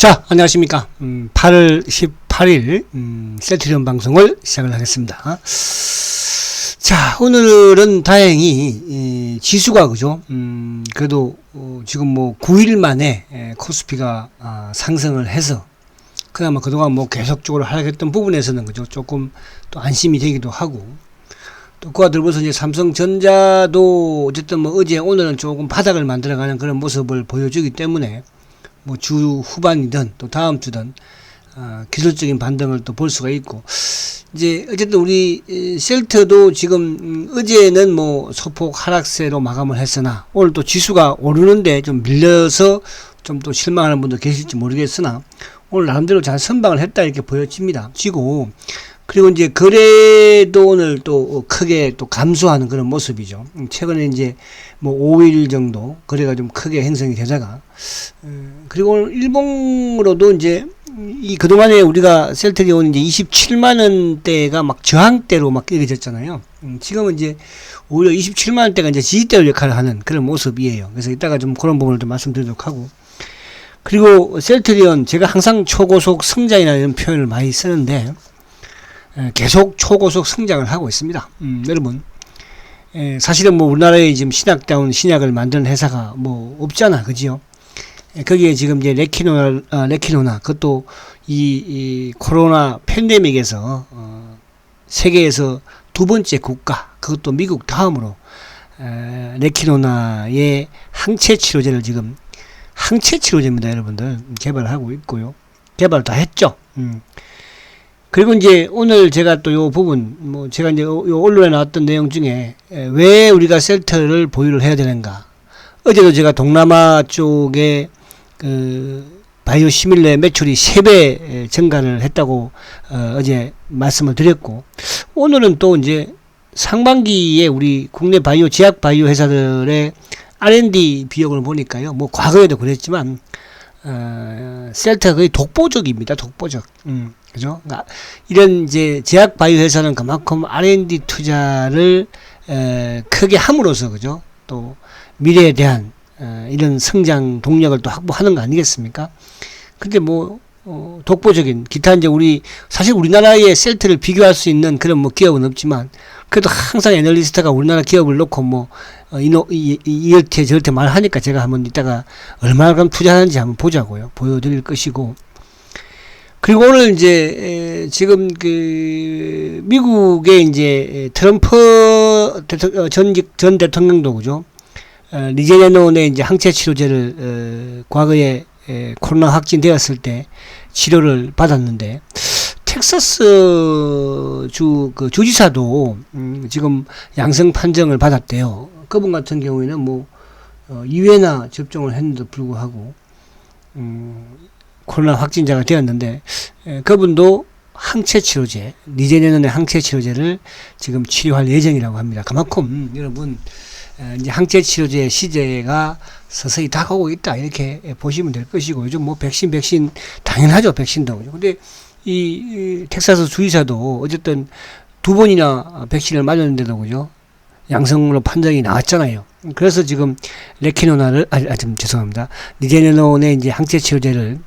자, 안녕하십니까. 8월 18일, 셀트리온 방송을 시작을 하겠습니다. 자, 오늘은 다행히, 지수가, 그죠? 그래도, 지금 뭐 9일 만에, 코스피가, 상승을 해서, 그나마 그동안 뭐 계속적으로 하락했던 부분에서는, 그죠? 조금 또 안심이 되기도 하고, 또 그와 더불어서 이제 삼성전자도 어쨌든 뭐 어제 오늘은 조금 바닥을 만들어가는 그런 모습을 보여주기 때문에, 뭐 주 후반이든 또 다음 주든 기술적인 반등을 또 볼 수가 있고, 이제 어쨌든 우리 셀트도 지금 어제는 뭐 소폭 하락세로 마감을 했으나 오늘 또 지수가 오르는데 좀 밀려서 좀 또 실망하는 분도 계실지 모르겠으나 오늘 나름대로 잘 선방을 했다 이렇게 보여집니다. 지고 그리고 이제 거래도 오늘 또 크게 또 감소하는 그런 모습이죠. 최근에 이제 뭐 5일 정도 거래가 좀 크게 형성이 되다가, 그리고 오늘 일봉으로도 이제 이 그동안에 우리가 셀트리온 이제 27만 원대가 막 저항대로 막 이어졌잖아요. 지금은 이제 오히려 27만 원대가 이제 지지대 역할을 하는 그런 모습이에요. 그래서 이따가 좀 그런 부분을 좀 말씀드리도록 하고, 그리고 셀트리온 제가 항상 초고속 성장이라는 이런 표현을 많이 쓰는데, 계속 초고속 성장을 하고 있습니다. 여러분, 사실은 뭐 우리나라에 지금 신약다운 신약을 만드는 회사가 뭐 없잖아, 그지요? 거기에 지금 이제 레키노나 그것도 이 코로나 팬데믹에서 세계에서 두 번째 국가, 그것도 미국 다음으로 레키노나의 항체 치료제를 지금 항체 치료제입니다, 여러분들. 개발하고 있고요. 개발 다 했죠. 그리고 이제 오늘 제가 또 요 부분, 뭐 제가 이제 요 언론에 나왔던 내용 중에 왜 우리가 셀트를 보유를 해야 되는가. 어제도 제가 동남아 쪽에 그 바이오 시밀러의 매출이 3배 증가를 했다고 어제 말씀을 드렸고, 오늘은 또 이제 상반기에 우리 국내 바이오 제약 바이오 회사들의 R&D 비용을 보니까요, 뭐 과거에도 그랬지만 셀트가 거의 독보적입니다. 독보적. 그죠? 그러니까 이런 이제 제약 바이오 회사는 그만큼 R&D 투자를 크게 함으로써, 그죠? 또 미래에 대한 이런 성장 동력을 또 확보하는 거 아니겠습니까? 근데 뭐 독보적인 기타 이제 사실 우리나라의 셀트를 비교할 수 있는 그런 뭐 기업은 없지만, 그래도 항상 애널리스트가 우리나라 기업을 놓고 뭐 이렇게 저렇게 말하니까 제가 한번 이따가 얼마나 투자하는지 한번 보자고요. 보여드릴 것이고. 그리고 오늘 이제 지금 그 미국의 이제 트럼프 전 대통령도, 그죠? 리제네논의 이제 항체 치료제를 과거에 코로나 확진되었을 때 치료를 받았는데, 텍사스 그 주지사도 지금 양성 판정을 받았대요. 그분 같은 경우에는 뭐 2회나 접종을 했는데도 불구하고 코로나 확진자가 되었는데, 그분도 항체 치료제, 리제네논의 항체 치료제를 지금 치료할 예정이라고 합니다. 그만큼 여러분, 이제 항체 치료제 시제가 서서히 다가오고 있다, 이렇게 보시면 될 것이고, 요즘 뭐 백신 당연하죠, 백신도. 근데 이 텍사스 주지사도 어쨌든 2번이나 백신을 맞았는데도, 그죠? 양성으로 판정이 나왔잖아요. 그래서 지금 레키노나를 죄송합니다. 리제네논의 이제 항체 치료제를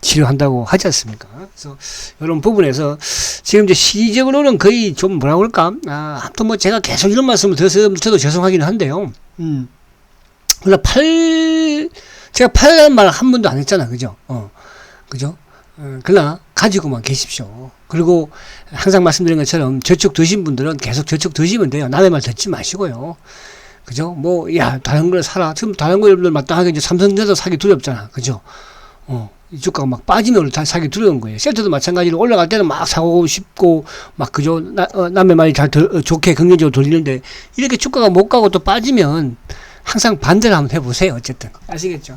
치료한다고 하지 않습니까? 그래서 이런 부분에서 지금 이제 시기적으로는 거의 좀 뭐라 그럴까? 아무튼 뭐 제가 계속 이런 말씀을 드려서 저도 죄송하기는 한데요. 그러나 제가 팔라는 말 한 번도 안 했잖아, 그죠? 그죠? 그러나 가지고만 계십시오. 그리고 항상 말씀드린 것처럼 저축 드신 분들은 계속 저축 드시면 돼요. 남의 말 듣지 마시고요. 그죠? 뭐, 야, 다른 걸 사라. 지금 다른 거 여러분들 마땅하게 이제 삼성전자도 사기 두렵잖아. 그죠? 이 주가가 막 빠지면 다 사기 두려운 거예요. 셀트도 마찬가지로 올라갈 때는 막 사고 싶고, 막, 그죠? 남의 말이 좋게 긍정적으로 돌리는데, 이렇게 주가가 못 가고 또 빠지면 항상 반대를 한번 해보세요. 어쨌든. 아시겠죠?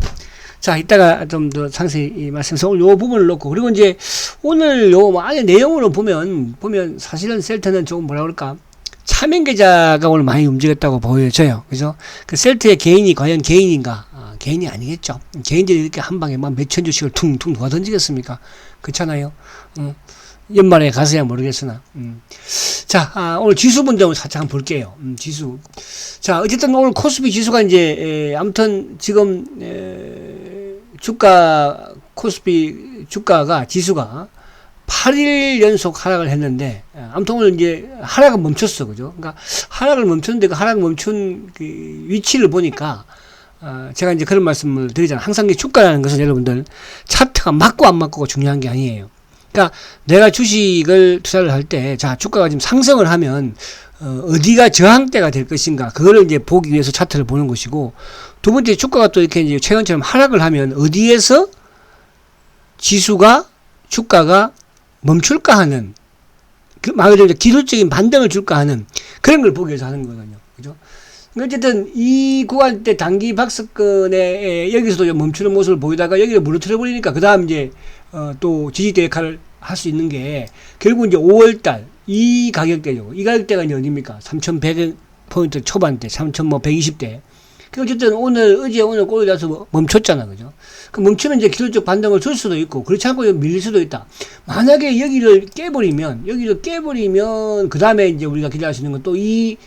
자, 이따가 좀 더 상세히 말씀해서 오늘 요 부분을 놓고, 그리고 이제 오늘 뭐 안에 내용으로 보면 사실은 셀트는 조금 뭐라 그럴까? 차명 계좌가 오늘 많이 움직였다고 보여져요. 그죠? 그 셀트의 개인이 과연 개인인가? 개인이 아니겠죠. 개인들이 이렇게 한 방에 막 몇천 주씩을 퉁퉁 누가 던지겠습니까? 그렇잖아요. 연말에 가서야 모르겠으나. 자, 오늘 지수 분석을 살짝 한번 볼게요. 지수. 자, 어쨌든 오늘 코스피 지수가 이제, 아무튼 지금, 주가 코스피 주가가 지수가 8일 연속 하락을 했는데 아무튼 오늘 이제 하락은 멈췄어, 그죠? 그러니까 하락을 멈췄는데 그 하락 멈춘 그 위치를 보니까 제가 이제 그런 말씀을 드리잖아요. 항상 이 주가라는 것은 여러분들 차트가 맞고 안 맞고가 중요한 게 아니에요. 그러니까 내가 주식을 투자를 할 때 자 주가가 지금 상승을 하면 어디가 저항대가 될 것인가 그거를 이제 보기 위해서 차트를 보는 것이고, 두 번째 주가가 또 이렇게 이제 최근처럼 하락을 하면 어디에서 지수가 주가가 멈출까 하는 그 말 그대로 기술적인 반등을 줄까 하는 그런 걸 보기 위해서 하는 거거든요. 그죠? 어쨌든 이 구간 때 단기 박스권에 여기서도 좀 멈추는 모습을 보이다가 여기를 무너뜨려 버리니까 그 다음 이제 또 지지대 역할을 할 수 있는 게 결국 이제 5월달 이 가격대죠. 이 가격대가 이제 어딥니까? 3,100포인트 초반대, 3,120대. 어쨌든 어제 오늘 꼬리라서 멈췄잖아, 그죠? 그 멈추면 이제 기술적 반등을 줄 수도 있고, 그렇지 않고 밀릴 수도 있다. 만약에 여기를 깨버리면, 그 다음에 이제 우리가 기대할 수 있는 건 또 이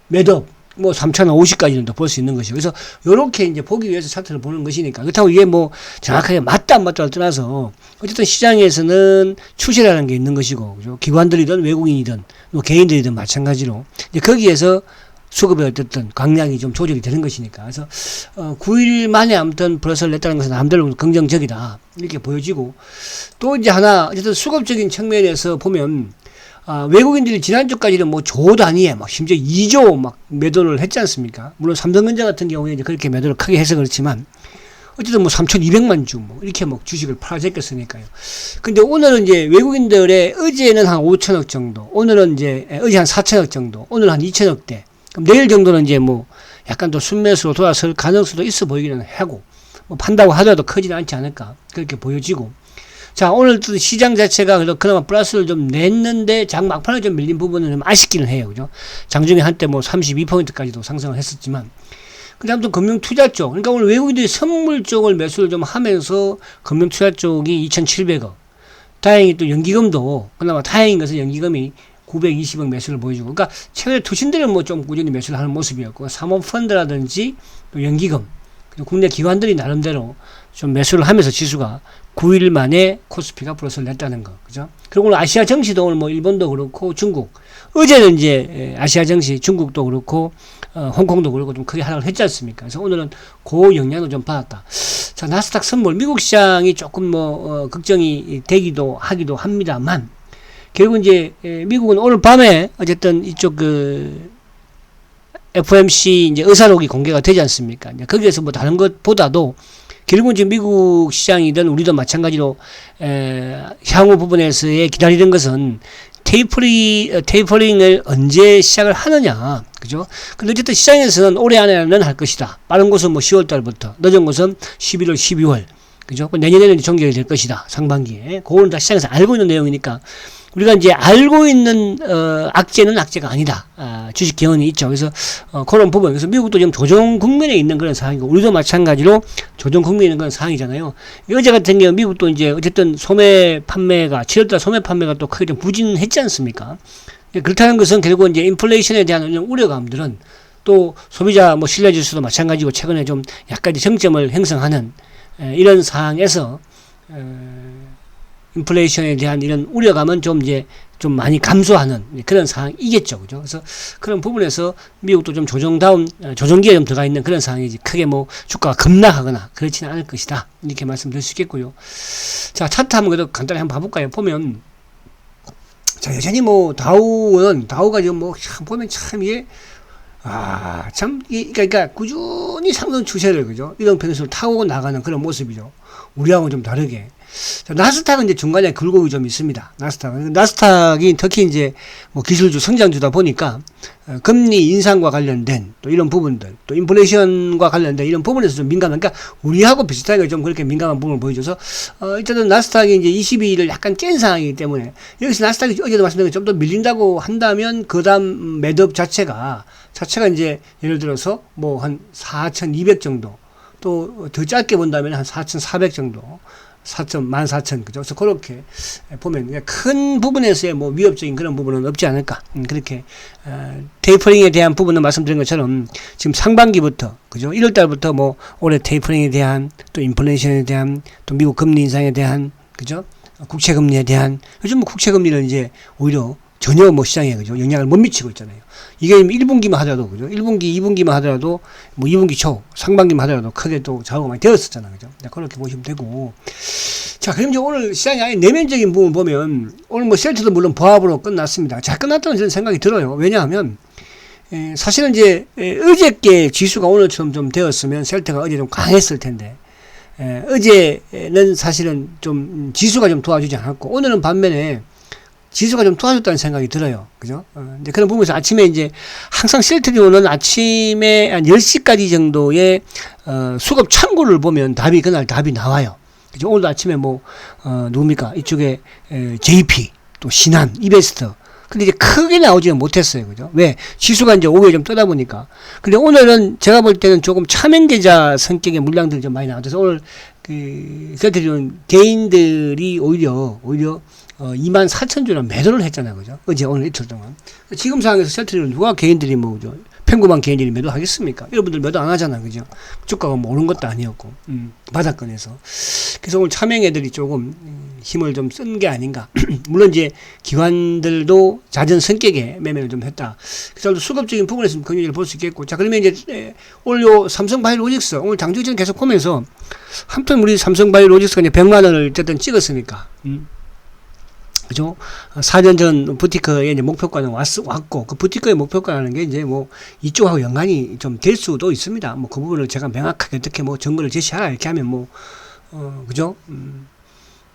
매듭, 뭐 3,050까지는 더 볼 수 있는 것이고, 그래서 요렇게 이제 보기 위해서 차트를 보는 것이니까. 그렇다고 이게 뭐 정확하게 맞다 안 맞다를 떠나서, 어쨌든 시장에서는 추세라는 게 있는 것이고, 그죠? 기관들이든 외국인이든, 뭐 개인들이든 마찬가지로. 이제 거기에서 수급의 어쨌든 강약이 좀 조절이 되는 것이니까. 그래서 9일 만에 아무튼 플러스를 냈다는 것은 남대로 긍정적이다 이렇게 보여지고, 또 이제 하나 어쨌든 수급적인 측면에서 보면 외국인들이 지난주까지는 뭐 조 단위에 막 심지어 2조 막 매도를 했지 않습니까? 물론 삼성전자 같은 경우에 이제 그렇게 매도를 크게 해서 그렇지만 어쨌든 뭐 3,200만 주 뭐 이렇게 뭐 주식을 팔아제꼈으니까요. 근데 오늘은 이제 외국인들의 어제는 한 5천억 정도, 오늘은 이제 어제 한 4천억 정도, 오늘 한 2천억대. 그럼 내일 정도는 이제 뭐 약간 또 순매수로 돌아설 가능성도 있어 보이기는 하고, 뭐 판다고 하더라도 크지는 않지 않을까 그렇게 보여지고. 자, 오늘 또 시장 자체가 그나마 플러스를 좀 냈는데 장 막판에 좀 밀린 부분은 좀 아쉽기는 해요, 그죠? 장중에 한때 뭐 32포인트까지도 상승을 했었지만. 근데 아무튼 금융투자 쪽, 그러니까 오늘 외국인들이 선물 쪽을 매수를 좀 하면서 금융투자 쪽이 2,700억. 다행히 또 연기금도, 그나마 다행인 것은 연기금이 920억 매수를 보여주고, 그러니까 최근에 투신들은 뭐 좀 꾸준히 매수를 하는 모습이었고, 사모펀드라든지 또 연기금, 그리고 국내 기관들이 나름대로 좀 매수를 하면서 지수가 9일 만에 코스피가 플러스를 냈다는 거, 그죠? 그리고 오늘 아시아 증시도 오늘 뭐 일본도 그렇고 중국, 어제는 이제 아시아 증시 중국도 그렇고 홍콩도 그렇고 좀 크게 하락을 했지 않습니까? 그래서 오늘은 그 영향을 좀 받았다. 자, 나스닥 선물 미국 시장이 조금 뭐 걱정이 되기도 하기도 합니다만, 결국 이제 미국은 오늘 밤에 어쨌든 이쪽 그 FOMC 이제 의사록이 공개가 되지 않습니까? 이제 거기에서 뭐 다른 것보다도 결국은 지금 미국 시장이든 우리도 마찬가지로 향후 부분에서의 기다리는 것은 테이퍼링을 언제 시작을 하느냐, 그죠? 근데 어쨌든 시장에서는 올해 안에는 할 것이다. 빠른 곳은 뭐 10월 달부터, 늦은 곳은 11월, 12월, 그죠? 내년에는 종결이 될 것이다. 상반기에. 그거는 다 시장에서 알고 있는 내용이니까 우리가 이제 알고 있는 악재는 악재가 아니다. 주식 개헌이 있죠. 그래서 그런 부분. 그래서 미국도 지금 조정 국면에 있는 그런 상황이고, 우리도 마찬가지로 조정 국면에 있는 그런 상황이잖아요. 어제 같은 경우 미국도 이제 어쨌든 소매 판매가 7월달 소매 판매가 또 크게 좀 부진했지 않습니까? 그렇다는 것은 결국 이제 인플레이션에 대한 우려감들은 또 소비자 뭐 신뢰지수도 마찬가지고 최근에 좀 약간 정점을 형성하는 이런 상황에서 인플레이션에 대한 이런 우려감은 좀 이제 좀 많이 감소하는 그런 상황이겠죠. 그죠? 그래서 그런 부분에서 미국도 좀 조정기에 좀 들어가 있는 그런 상황이지, 크게 뭐 주가가 급락하거나 그렇지는 않을 것이다. 이렇게 말씀드릴 수 있겠고요. 자, 차트 한번 그래도 간단히 한번 봐볼까요? 보면, 자, 여전히 뭐 다우가 지금 뭐 보면 참 이게, 그러니까 꾸준히 상승 추세를, 그죠? 이런 변수를 타고 나가는 그런 모습이죠. 우리하고는 좀 다르게. 자, 나스닥은 이제 중간에 굴곡이 좀 있습니다. 나스닥이 특히 이제 뭐 기술주 성장주다 보니까 금리 인상과 관련된 또 이런 부분들, 또 인플레이션과 관련된 이런 부분에서 좀 민감한, 그러니까 우리하고 비슷하게 좀 그렇게 민감한 부분을 보여줘서 일단은 나스닥이 이제 22일을 약간 깬 상황이기 때문에, 여기서 나스닥이 어제도 말씀드린 좀 더 밀린다고 한다면 그 다음 매듭 자체가 이제 예를 들어서 뭐 한 4,200 정도, 또 더 짧게 본다면 한 4,400 정도, 14,000 그죠? 그래서 그렇게 보면 큰 부분에서의 뭐 위협적인 그런 부분은 없지 않을까. 그렇게 테이퍼링에 대한 부분은 말씀드린 것처럼 지금 상반기부터 그죠? 1월 달부터 뭐 올해 테이퍼링에 대한 또 인플레이션에 대한 또 미국 금리 인상에 대한 그죠? 국채 금리에 대한 요즘 뭐 국채 금리는 이제 오히려 전혀 뭐 시장에 그죠? 영향을 못 미치고 있잖아요. 이게 1분기만 하더라도 그죠? 1분기, 2분기만 하더라도 뭐 2분기 초, 상반기만 하더라도 크게 또 좌우가 많이 되었었잖아요. 그죠? 그렇게 보시면 되고. 자, 그럼 이제 오늘 시장의 아예 내면적인 부분 보면 오늘 뭐 셀트도 물론 보합으로 끝났습니다. 잘 끝났다는 저는 생각이 들어요. 왜냐하면 사실은 이제 어저께 지수가 오늘처럼 좀 되었으면 셀트가 어제 좀 강했을 텐데 어제는 사실은 좀 지수가 좀 도와주지 않았고 오늘은 반면에 지수가 좀 도와줬다는 생각이 들어요. 그죠? 이제 그런 부분에서 아침에 이제 항상 셀트리온은 아침에 한 10시까지 정도의 수급 창구를 보면 그날 답이 나와요. 그죠? 오늘도 아침에 뭐 누굽니까? 이쪽에 JP 또 신한, 이베스트. 근데 이제 크게 나오지는 못했어요. 그죠? 왜? 지수가 이제 오후에 좀 뜨다 보니까. 근데 오늘은 제가 볼 때는 조금 차명계좌 성격의 물량들이 좀 많이 나와서 오늘 셀트리온 개인들이 오히려 24,000주나 매도를 했잖아요. 그죠? 어제 오늘 이틀 동안. 지금 상황에서 셀트리온 누가 개인들이 뭐죠? 평범한 개인들이 매도하겠습니까? 여러분들 매도 안 하잖아. 그죠? 주가가 뭐 오른 것도 아니었고. 바닥권에서. 그래서 오늘 차명 애들이 조금 힘을 좀 쓴 게 아닌가. 물론 이제 기관들도 잦은 성격의 매매를 좀 했다. 그래서 수급적인 부분에서 긍정적으로 볼 수 있겠고. 자, 그러면 이제 오늘 요 삼성바이오로직스 오늘 장중전 계속 보면서 한편 우리 삼성바이오로직스가 이제 100만 원을 어쨌든 찍었으니까. 그죠? 4년 전 부티크의 이제 목표가는 왔고, 그 부티크의 목표가라는 게 이제 뭐 이쪽하고 연관이 좀 될 수도 있습니다. 뭐 그 부분을 제가 명확하게 어떻게 뭐 증거를 제시하라 이렇게 하면 뭐, 그죠?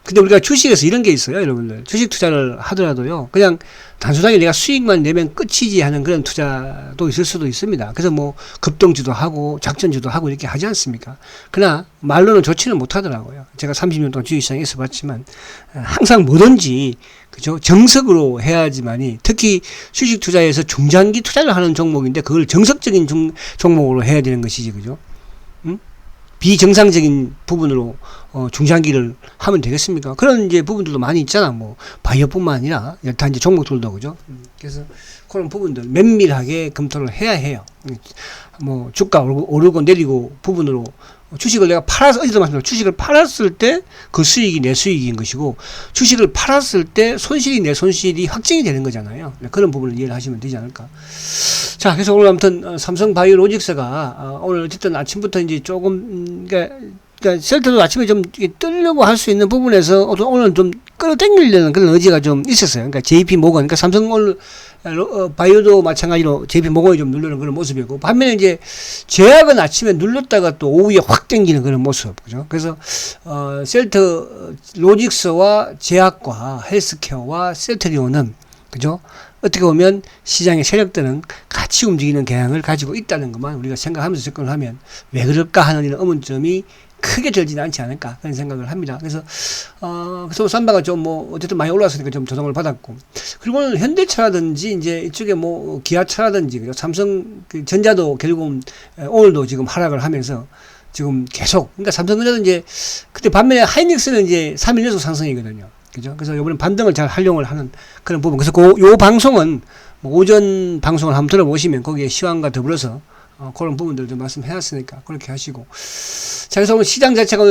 근데 우리가 주식에서 이런 게 있어요, 여러분들. 주식 투자를 하더라도요, 그냥 단순하게 내가 수익만 내면 끝이지 하는 그런 투자도 있을 수도 있습니다. 그래서 뭐 급등주도 하고 작전주도 하고 이렇게 하지 않습니까? 그러나 말로는 좋지는 못하더라고요. 제가 30년 동안 주식시장에 있어 봤지만 항상 뭐든지 그죠? 정석으로 해야지만이 특히 주식 투자에서 중장기 투자를 하는 종목인데 그걸 정석적인 종목으로 해야 되는 것이지, 그죠? 비정상적인 부분으로 중장기를 하면 되겠습니까? 그런 이제 부분들도 많이 있잖아. 뭐 바이오뿐만 아니라 여타 이제 종목들도 그죠. 그래서 그런 부분들 면밀하게 검토를 해야 해요. 뭐 주가 오르고 내리고 부분으로 주식을 내가 팔아서 어제도 말씀드렸지만 주식을 팔았을 때 그 수익이 내 수익인 것이고 주식을 팔았을 때 손실이 내 손실이 확정이 되는 거잖아요. 그런 부분을 이해를 하시면 되지 않을까. 자, 그래서 오늘 아무튼 삼성바이오로직스가 오늘 어쨌든 아침부터 이제 조금 그러니까 셀트도 아침에 좀 뜨려고 할 수 있는 부분에서 오늘 좀 끌어당기려는 그런 의지가 좀 있었어요. 그러니까 JP 모건, 그러니까 삼성 오늘 바이오도 마찬가지로 JP 모건이 좀 누르는 그런 모습이고 반면에 이제 제약은 아침에 눌렀다가 또 오후에 확 당기는 그런 모습, 그죠? 그래서 셀트 로직스와 제약과 헬스케어와 셀트리온은 그죠? 어떻게 보면 시장의 세력들은 같이 움직이는 경향을 가지고 있다는 것만 우리가 생각하면서 접근을 하면 왜 그럴까 하는 이런 의문점이 크게 들지는 않지 않을까 그런 생각을 합니다. 그래서 그래서 삼바가 좀 뭐 어쨌든 많이 올라왔으니까 좀 조정을 받았고 그리고 오늘 현대차라든지 이제 이쪽에 뭐 기아차라든지 그죠? 삼성 전자도 결국은 오늘도 지금 하락을 하면서 지금 계속 그러니까 삼성전자도 이제 그때 반면에 하이닉스는 이제 3일 연속 상승이거든요. 그죠? 그래서 이번엔 반등을 잘 활용을 하는 그런 부분. 그래서 요 방송은 뭐 오전 방송을 한번 들어보시면 거기에 시황과 더불어서 그런 부분들도 말씀해놨으니까 그렇게 하시고. 자, 그래서 오늘 시장 자체가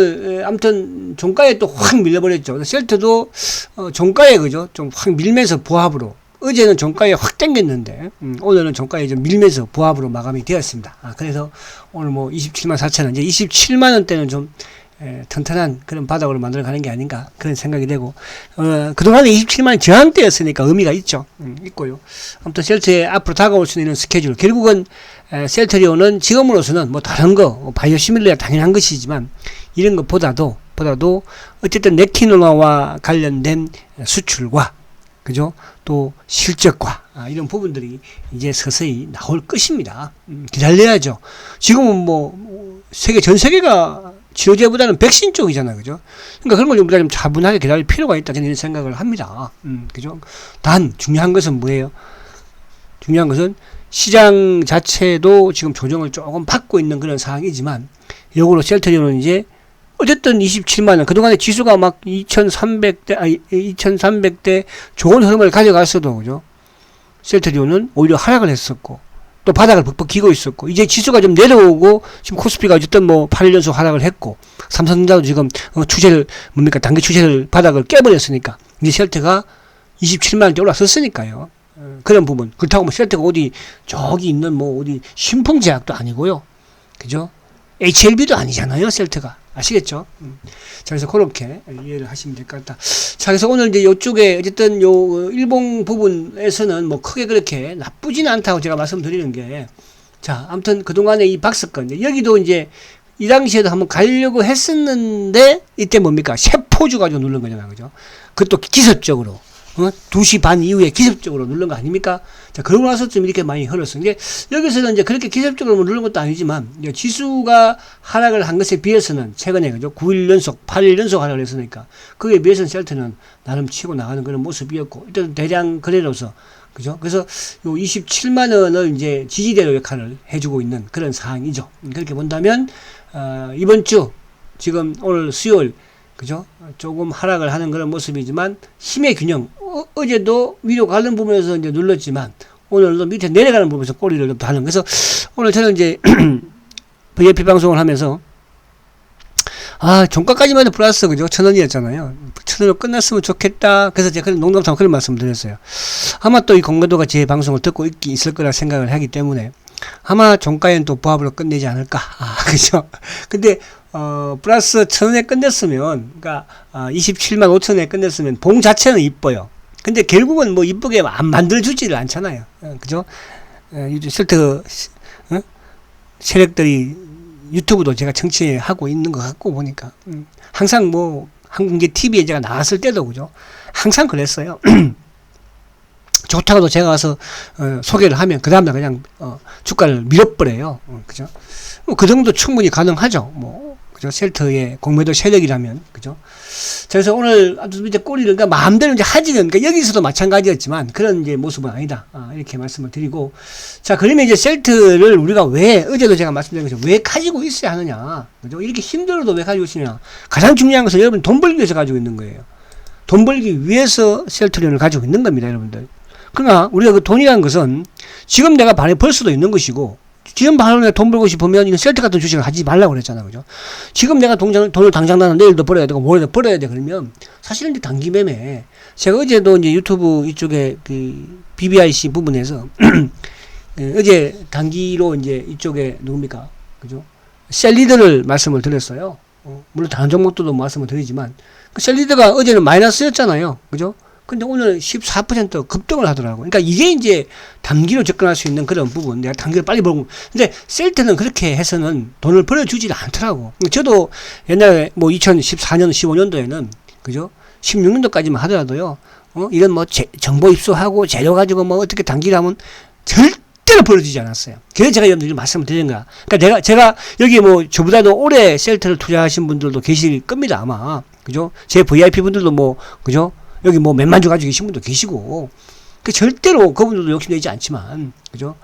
아무튼 종가에 또 확 밀려버렸죠. 셀트도 종가에 그죠? 좀 확 밀면서 보합으로. 어제는 종가에 확 당겼는데 오늘은 종가에 좀 밀면서 보합으로 마감이 되었습니다. 그래서 오늘 뭐 27만 4천 원, 이제 27만 원대는 좀 튼튼한 그런 바닥으로 만들어가는 게 아닌가 그런 생각이 되고 그동안에 27만 저항대였으니까 의미가 있죠. 있고요. 아무튼 셀트에 앞으로 다가올 수 있는 스케줄 결국은 셀트리온은 지금으로서는 뭐 다른 거 바이오시밀러야 당연한 것이지만 이런 것보다도 어쨌든 레티놀화와 관련된 수출과 그죠? 또 실적과 이런 부분들이 이제 서서히 나올 것입니다. 기다려야죠. 지금은 뭐 전 세계가 치료제보다는 백신 쪽이잖아요. 그죠? 그러니까 그런 걸 우리가 좀 차분하게 기다릴 필요가 있다. 저는 이런 생각을 합니다. 그죠? 단, 중요한 것은 뭐예요? 중요한 것은 시장 자체도 지금 조정을 조금 받고 있는 그런 상황이지만, 역으로 셀트리온은 이제 어쨌든 27만 원. 그동안에 지수가 막 2300대 좋은 흐름을 가져갔어도, 그죠? 셀트리온은 오히려 하락을 했었고, 또 바닥을 벅벅 기고 있었고, 이제 지수가 좀 내려오고, 지금 코스피가 어쨌든 뭐 8일 연속 하락을 했고, 삼성전자도 지금 추세를, 뭡니까, 단기 추세를 바닥을 깨버렸으니까, 이제 셀트가 27만 원대 올라섰으니까요. 그런 부분. 그렇다고 뭐 셀트가 어디, 저기 있는 뭐 어디 신풍제약도 아니고요. 그죠? HLB도 아니잖아요, 셀트가. 아시겠죠? 자, 그래서 그렇게 이해를 하시면 될 것 같다. 자, 그래서 오늘 이제 이쪽에 어쨌든 요 일봉 부분에서는 뭐 크게 그렇게 나쁘지는 않다고 제가 말씀드리는 게, 자, 아무튼 그동안에 이 박스권, 여기도 이제 이 당시에도 한번 가려고 했었는데, 이때 뭡니까? 세포주 가지고 누른 거잖아요, 그죠? 그것도 기습적으로. 2시 반 이후에 기습적으로 누른 거 아닙니까? 자, 그러고 나서 좀 이렇게 많이 흘렀어. 이제 여기서는 이제 그렇게 기습적으로 누른 것도 아니지만, 이제 지수가 하락을 한 것에 비해서는 최근에, 그죠? 9일 연속, 8일 연속 하락을 했으니까, 그에 비해서는 셀트는 나름 치고 나가는 그런 모습이었고, 일단 대량 거래로서, 그죠? 그래서 요 27만원을 이제 지지대로 역할을 해주고 있는 그런 상황이죠. 그렇게 본다면, 이번 주, 지금 오늘 수요일, 그죠? 조금 하락을 하는 그런 모습이지만 힘의 균형. 어제도 위로 가는 부분에서 이제 눌렀지만 오늘도 밑에 내려가는 부분에서 꼬리를 좀 다는. 그래서 오늘 저는 이제 VIP 방송을 하면서 종가까지만 해도 플러스, 그죠? 1,000원이었잖아요. 1,000원으로 끝났으면 좋겠다. 그래서 제가 농담삼아 그런 말씀 드렸어요. 아마 또 이 공매도가 제 방송을 듣고 있을 거라 생각을 하기 때문에 아마 종가에는 또 부합으로 끝내지 않을까. 그죠? 근데 플러스 1,000원에 끝냈으면, 그러니까 27만 5천원에 끝냈으면 봉 자체는 이뻐요. 근데 결국은 뭐 이쁘게 안 만들어주지를 않잖아요. 그죠? 셀트 세력들이 유튜브도 제가 청취하고 있는 것 같고 보니까 항상 뭐 한국계 TV에 제가 나왔을 때도, 그죠? 항상 그랬어요. 좋다고도 제가 가서 소개를 하면 그 다음날 그냥 주가를 밀어버려요. 그죠? 그 정도 충분히 가능하죠. 뭐, 그죠? 셀트의 공매도 세력이라면, 그죠? 자, 그래서 오늘 아주 이제 꼬리를, 그러니까 마음대로 이제 하지는, 그러니까 여기서도 마찬가지였지만 그런 이제 모습은 아니다. 이렇게 말씀을 드리고. 자, 그러면 이제 셀트를 우리가 왜, 어제도 제가 말씀드린 것처럼 왜 가지고 있어야 하느냐. 그죠? 이렇게 힘들어도 왜 가지고 있으냐. 가장 중요한 것은 여러분 돈 벌기 위해서 가지고 있는 거예요. 돈 벌기 위해서 셀트리온을 가지고 있는 겁니다, 여러분들. 그러나 우리가 그 돈이라는 것은 지금 내가 많이 벌 수도 있는 것이고, 지금 바로 내가 돈 벌고 싶으면 이건 셀트 같은 주식을 하지 말라고 그랬잖아요, 그죠? 지금 내가 돈을 당장 나는 내일도 벌어야 되고 모레도 벌어야 돼. 그러면 사실은 이제 단기 매매. 제가 어제도 이제 유튜브 이쪽에 그 BBIC 부분에서 어제 단기로 이제 이쪽에 누굽니까, 그죠? 셀리드를 말씀을 드렸어요. 물론 다른 종목들도 말씀을 드리지만 그 셀리드가 어제는 마이너스였잖아요, 그죠? 근데 오늘 14% 급등을 하더라고. 그러니까 이게 이제 단기로 접근할 수 있는 그런 부분. 내가 단기를 빨리 벌고. 근데 셀트는 그렇게 해서는 돈을 벌어주질 않더라고. 저도 옛날에 뭐 2014년, 15년도에는, 그죠? 16년도까지만 하더라도요, 이런 뭐 정보 입수하고 재료 가지고 뭐 어떻게 단기를 하면 절대로 벌어지지 않았어요. 그래서 제가 여러분들 말씀을 드린 거야. 그러니까 제가 여기 뭐 저보다도 오래 셀트를 투자하신 분들도 계실 겁니다, 아마. 그죠? 제 VIP 분들도 뭐, 그죠? 여기 뭐 몇만 주 가지고 계신 분도 계시고, 절대로 그분들도 욕심내지 않지만, 그죠?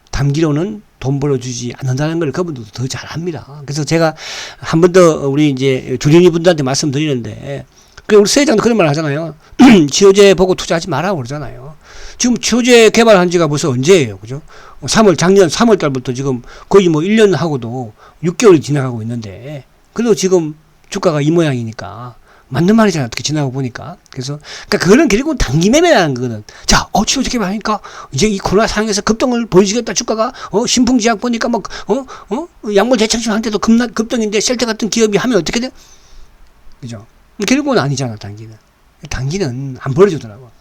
단기로는 돈 벌어주지 않는다는 걸 그분들도 더 잘 압니다. 그래서 제가 한 번 더 우리 이제 주린이 분들한테 말씀드리는데, 우리 세장도 그런 말 하잖아요. 치료제 보고 투자하지 말라고 그러잖아요. 지금 치료제 개발한 지가 벌써 언제예요, 그죠? 작년 3월 달부터 지금 거의 뭐 1년 하고도 6개월이 지나가고 있는데, 그래도 지금 주가가 이 모양이니까, 맞는 말이잖아, 어떻게 지나고 보니까. 그래서, 그러니까 그거는 결국은 단기 매매라는 거는, 자, 치료제 개발하니까, 이제 이 코로나 상황에서 급등을 보여주겠다, 주가가, 신풍지약 보니까 막, 약물 대책심한테도 급등인데, 셀트 같은 기업이 하면 어떻게 돼? 그죠? 결국은 아니잖아, 단기는. 단기는 안 벌어주더라고.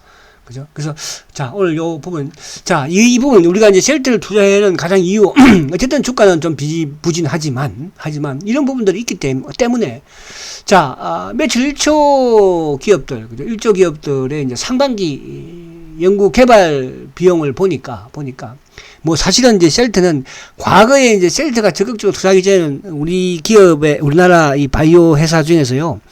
그죠? 그래서, 자, 오늘 요 부분, 자, 이 부분, 우리가 이제 셀트를 투자하는 가장 이유, 어쨌든 주가는 좀 부진하지만, 이런 부분들이 있기 때문에, 자, 매출 1조 기업들, 그죠? 1조 기업들의 이제 상반기 연구 개발 비용을 보니까, 뭐 사실은 이제 셀트는 과거에 이제 셀트가 적극적으로 투자하기 전에는 우리나라 이 바이오 회사 중에서요,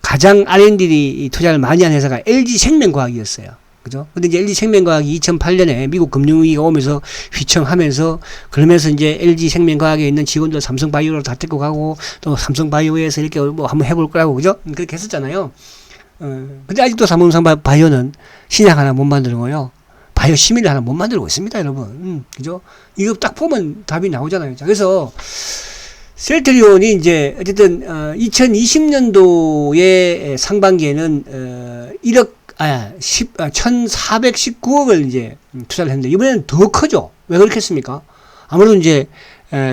가장 R&D 투자를 많이 한 회사가 LG 생명과학이었어요. 그죠? 근데 이제 LG생명과학이 2008년에 미국 금융위기가 오면서 휘청하면서 그러면서 이제 LG생명과학에 있는 직원들 삼성바이오로 다 데리고 가고 또 삼성바이오에서 이렇게 뭐 한번 해볼 거라고 그죠? 그렇게 했었잖아요. 근데 아직도 삼성바이오는 신약 하나 못 만들고요. 바이오 시밀 하나 못 만들고 있습니다, 여러분. 그죠? 이거 딱 보면 답이 나오잖아요. 자, 그래서 셀트리온이 이제 어쨌든 2020년도에 상반기에는 1,419억을 이제 투자를 했는데 이번에는 더 크죠. 왜 그렇겠습니까? 아무래도 이제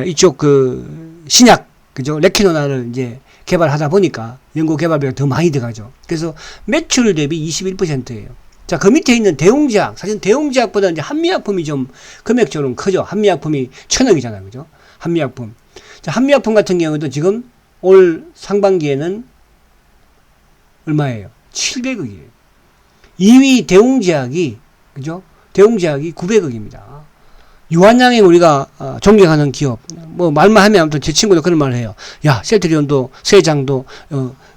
이쪽 그 신약 그죠? 레키노나를 이제 개발하다 보니까 연구 개발비가 더 많이 들어가죠. 그래서 매출 대비 21%예요. 자, 그 밑에 있는 대웅제약, 사실 대웅제약보다 이제 한미약품이 좀 금액적으로는 크죠. 한미약품이 1,000억이잖아요. 그죠? 한미약품. 자, 한미약품 같은 경우도 지금 올 상반기에는 얼마예요? 700억이에요. 2위 대웅제약이, 그죠? 대웅제약이 900억입니다. 유한양행 우리가 존경하는 기업, 뭐 말만 하면 아무튼 제 친구도 그런 말을 해요. 야, 셀트리온도 세장도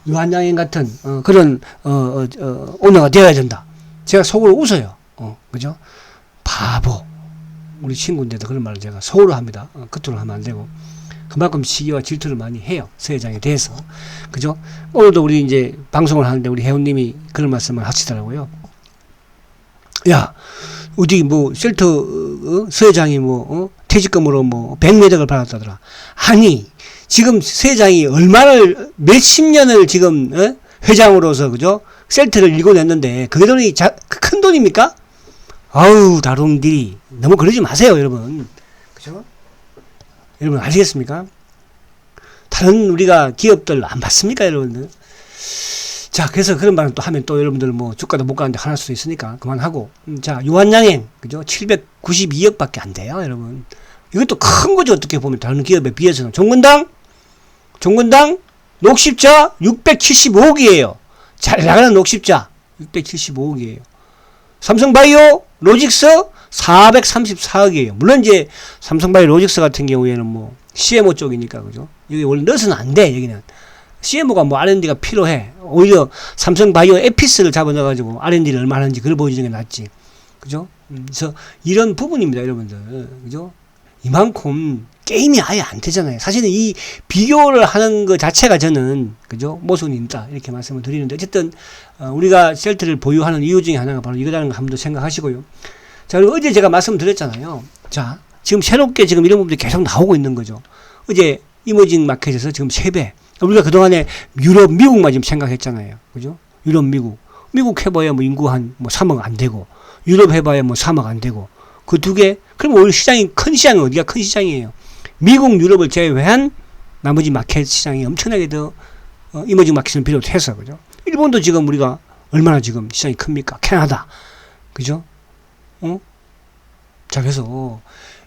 유한양행 같은 그런 오너가 되어야 된다. 제가 속으로 웃어요. 그죠? 바보. 우리 친구인데도 그런 말을 제가 속으로 합니다. 겉으로 하면 안 되고. 그만큼 시기와 질투를 많이 해요. 서 회장에 대해서. 그죠? 오늘도 우리 이제 방송을 하는데 우리 회원님이 그런 말씀을 하시더라고요. 야, 어디 뭐 셀터 서 회장이 뭐 퇴직금으로 뭐 100매덕을 받았다더라. 아니, 지금 서 회장이 얼마를 몇십 년을 지금 회장으로서 그죠? 셀트를 일궈냈는데 그 돈이 큰 돈입니까? 아우, 다롱들이 너무 그러지 마세요, 여러분. 그죠? 여러분 아시겠습니까? 다른 우리가 기업들 안 받습니까, 여러분들? 자, 그래서 그런 말을 또 하면 또 여러분들 뭐 주가도 못 가는데 화날 수도 있으니까 그만하고. 자, 유한양행 그죠? 792억밖에 안 돼요, 여러분. 이것도 큰 거죠, 어떻게 보면 다른 기업에 비해서는. 종근당 녹십자 675억이에요. 잘 나가는 녹십자 675억이에요. 삼성바이오 로직스 434억이에요. 물론 이제 삼성바이오 로직스 같은 경우에는 뭐 CMO 쪽이니까 그죠? 여기 원래 넣어서는 안 돼. 여기는 CMO가 뭐 R&D가 필요해. 오히려 삼성바이오 에피스를 잡아넣어가지고 R&D를 얼마나 하는지 그걸 보여주는 게 낫지. 그죠? 그래서 이런 부분입니다, 여러분들. 그죠? 이만큼 게임이 아예 안 되잖아요. 사실은 이 비교를 하는 것 자체가 저는 그죠? 모순이 있다 이렇게 말씀을 드리는데 어쨌든 우리가 셀트를 보유하는 이유 중에 하나가 바로 이거라는 거 한번 더 생각하시고요. 자, 그리고 어제 제가 말씀드렸잖아요. 자, 지금 새롭게 지금 이런 부분들이 계속 나오고 있는 거죠. 어제 이머징 마켓에서 지금 3배. 우리가 그동안에 유럽, 미국만 지금 생각했잖아요. 그죠? 유럽, 미국. 미국 해봐야 뭐 인구 한 뭐 3억 안 되고, 유럽 해봐야 뭐 3억 안 되고, 그 두 개? 그럼 오늘 시장이, 큰 시장은 어디가 큰 시장이에요? 미국, 유럽을 제외한 나머지 마켓 시장이 엄청나게 더, 이머징 마켓을 비롯해서, 그죠? 일본도 지금 우리가 얼마나 지금 시장이 큽니까? 캐나다. 그죠? 자, 그래서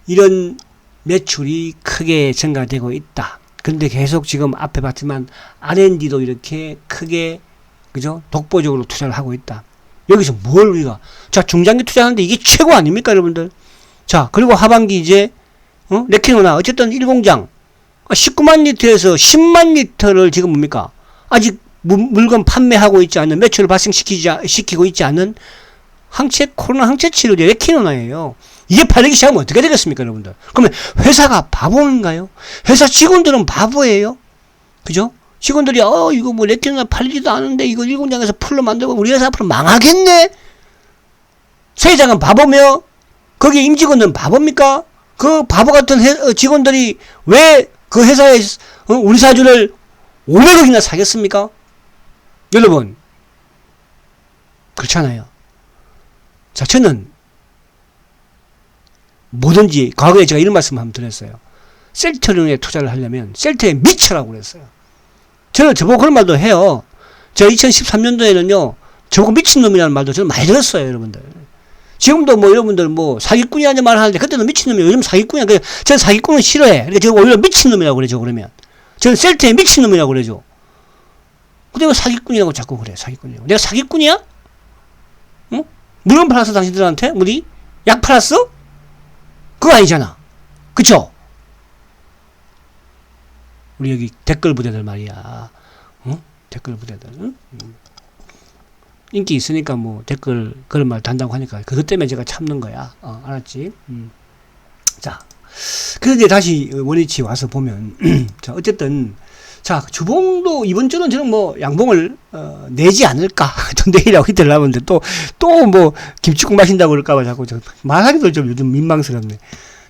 이런 매출이 크게 증가되고 있다. 근데 계속 지금 앞에 봤지만 R&D도 이렇게 크게 그죠? 독보적으로 투자를 하고 있다. 여기서 뭘 우리가 자, 중장기 투자하는데 이게 최고 아닙니까, 여러분들? 자, 그리고 하반기 이제 레키노나 어쨌든 1공장 19만 리터에서 10만 리터를 지금 뭡니까? 아직 물건 판매하고 있지 않는 매출을 발생시키고 있지 않는 코로나 항체 치료제 레키노나예요. 이게 팔리기 시작하면 어떻게 되겠습니까, 여러분들? 그러면 회사가 바보인가요? 회사 직원들은 바보예요? 그죠? 직원들이, 이거 뭐 레키노나 팔리지도 않은데 이거 1공장에서 풀로 만들고 우리 회사 앞으로 망하겠네? 세장은 바보며, 거기 임직원들은 바보입니까? 그 바보 같은 직원들이 왜 그 회사에, 우리 사주를 500억이나 사겠습니까? 여러분, 그렇잖아요. 자, 저는 뭐든지 과거에 제가 이런 말씀 한번 드렸어요. 셀트리온에 투자를 하려면 셀트에 미쳐라고 그랬어요. 저는 저보고 그런 말도 해요. 제가 2013년도에는요 저보고 미친놈이라는 말도 저는 많이 들었어요, 여러분들. 지금도 뭐 여러분들 뭐 사기꾼이라는 말 하는데 그때는 미친놈이에요. 요즘 사기꾼이야. 저는 사기꾼은 싫어해. 그러니까 제가 오히려 미친놈이라고 그러죠. 그러면 저는 셀트에 미친놈이라고 그러죠. 근데 왜 사기꾼이라고 자꾸 그래? 사기꾼이라고. 내가 사기꾼이야? 응? 물건 팔았어 당신들한테? 뭐지? 약 팔았어? 그거 아니잖아. 그쵸? 우리 여기 댓글 부대들 말이야. 응? 댓글 부대들. 응? 인기 있으니까 뭐 댓글 그런 말 단다고 하니까 그것 때문에 제가 참는 거야. 알았지? 자, 그런데 다시 원위치 와서 보면 자, 어쨌든 자, 주봉도 이번 주는 저는 뭐 양봉을 내지 않을까. 또 내일하고 이틀 남았는데 또 뭐 김치국 마신다고 그럴까봐 자꾸 말하기도 좀 요즘 민망스럽네.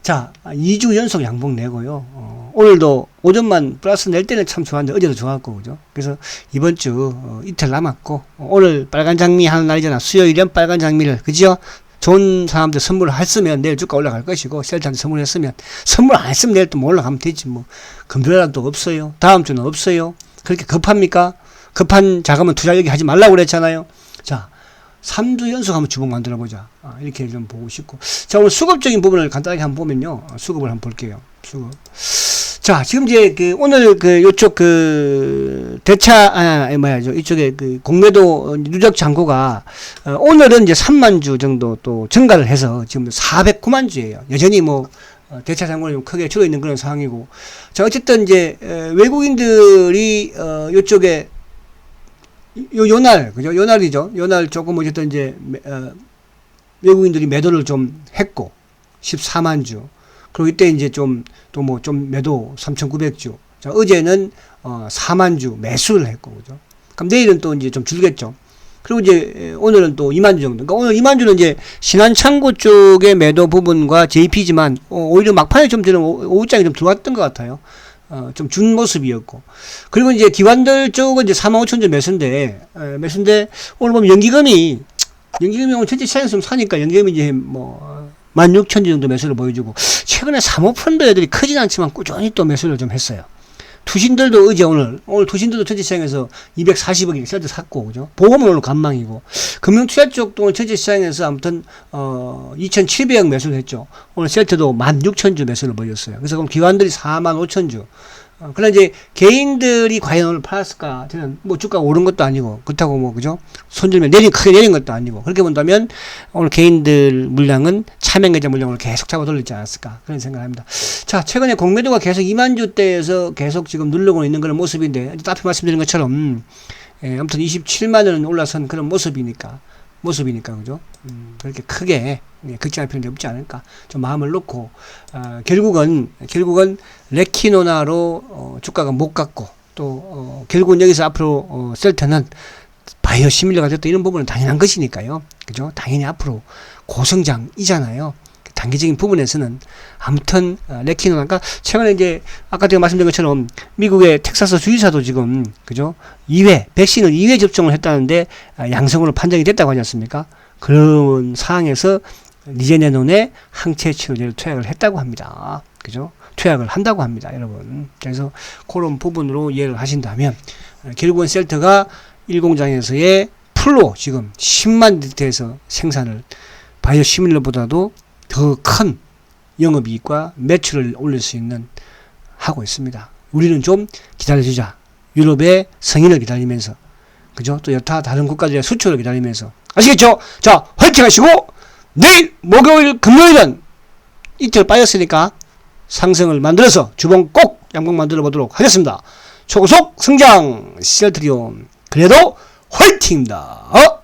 자, 2주 연속 양봉 내고요. 오늘도 오전만 플러스 낼 때는 참 좋았는데 어제도 좋았고, 그죠? 그래서 이번 주 이틀 남았고, 오늘 빨간 장미 하는 날이잖아. 수요일엔 빨간 장미를, 그죠? 좋은 사람들 선물을 했으면 내일 주가 올라갈 것이고, 셀트한테 선물했으면, 선물 안 했으면 내일 또 뭐 올라가면 되지, 뭐. 금요일은 또 없어요. 다음 주는 없어요. 그렇게 급합니까? 급한 자금은 투자 여기 하지 말라고 그랬잖아요. 자, 3주 연속 한번 주봉 만들어 보자. 이렇게 좀 보고 싶고. 자, 오늘 수급적인 부분을 간단하게 한번 보면요. 수급을 한번 볼게요. 수급. 자, 지금 이제 오늘 요쪽 이쪽에 공매도 누적 잔고가, 오늘은 이제 3만 주 정도 또 증가를 해서 지금 409만 주예요. 여전히 뭐, 대차 잔고는 좀 크게 줄어 있는 그런 상황이고. 자, 어쨌든 이제, 외국인들이, 요쪽에, 요날, 그죠? 요날이죠. 요날 조금 어쨌든 이제, 외국인들이 매도를 좀 했고, 14만 주. 그리고 이때 이제 좀 매도 3,900주. 자, 어제는, 4만 주 매수를 했고, 그죠? 그럼 내일은 또 이제 좀 줄겠죠. 그리고 이제, 오늘은 또 2만 주 정도. 그러니까 오늘 2만 주는 이제, 신한창고 쪽의 매도 부분과 JP지만, 오히려 막판에 좀 저는 오후장에 좀 들어왔던 것 같아요. 좀 준 모습이었고. 그리고 이제 기관들 쪽은 이제 45,000주 매수인데, 오늘 보면 연기금이 오늘 전체 시장에서 좀 사니까 연기금이 이제 뭐, 16,000주 정도 매수를 보여주고, 최근에 사모펀드 애들이 크진 않지만 꾸준히 또 매수를 좀 했어요. 투신들도 오늘 투신들도 전체 시장에서 240억이 셀트 샀고, 그죠? 보험은 오늘 간망이고, 금융투자 쪽도 오늘 전체 시장에서 아무튼, 2,700억 매수를 했죠. 오늘 셀트도 16,000주 매수를 보였어요. 그래서 그럼 기관들이 45,000주. 그러나 이제 개인들이 과연 오늘 팔았을까? 저는 뭐 주가가 오른 것도 아니고, 그렇다고 뭐, 그죠? 손들면 크게 내린 것도 아니고, 그렇게 본다면 오늘 개인들 물량은 차명계좌 물량을 계속 잡아 돌리지 않았을까? 그런 생각을 합니다. 자, 최근에 공매도가 계속 2만 주대에서 계속 지금 누르고 있는 그런 모습인데, 앞에 말씀드린 것처럼, 아무튼 27만 원 올라선 그런 모습이니까, 그죠? 그렇게 크게, 걱정할 필요는 없지 않을까. 좀 마음을 놓고, 결국은, 레키노나로, 주가가 못 갔고, 또, 결국은 여기서 앞으로, 셀트는 바이오 시밀러가 됐다 이런 부분은 당연한 것이니까요. 그죠? 당연히 앞으로 고성장이잖아요. 단기적인 부분에서는 아무튼 레키노나가 최근에 이제 아까 제가 말씀드린 것처럼 미국의 텍사스 주지사도 지금 그죠? 백신을 2회 접종을 했다는데 양성으로 판정이 됐다고 하지 않습니까? 그런 상황에서 리제네논에 항체 치료제를 투약을 했다고 합니다. 그죠? 투약을 한다고 합니다, 여러분. 그래서 그런 부분으로 이해를 하신다면 결국은 셀트가 1공장에서의 풀로 지금 10만 리터에서 생산을 바이오 시밀러보다도 더 큰 영업이익과 매출을 올릴 수 있는 하고 있습니다. 우리는 좀 기다려주자. 유럽의 승인을 기다리면서, 그죠? 또 여타 다른 국가들의 수출을 기다리면서, 아시겠죠? 자, 화이팅 하시고 내일 목요일 금요일은 이틀 빠졌으니까 상승을 만들어서 주봉 꼭 양봉 만들어 보도록 하겠습니다. 초고속 성장 셀트리온 그래도 화이팅입니다.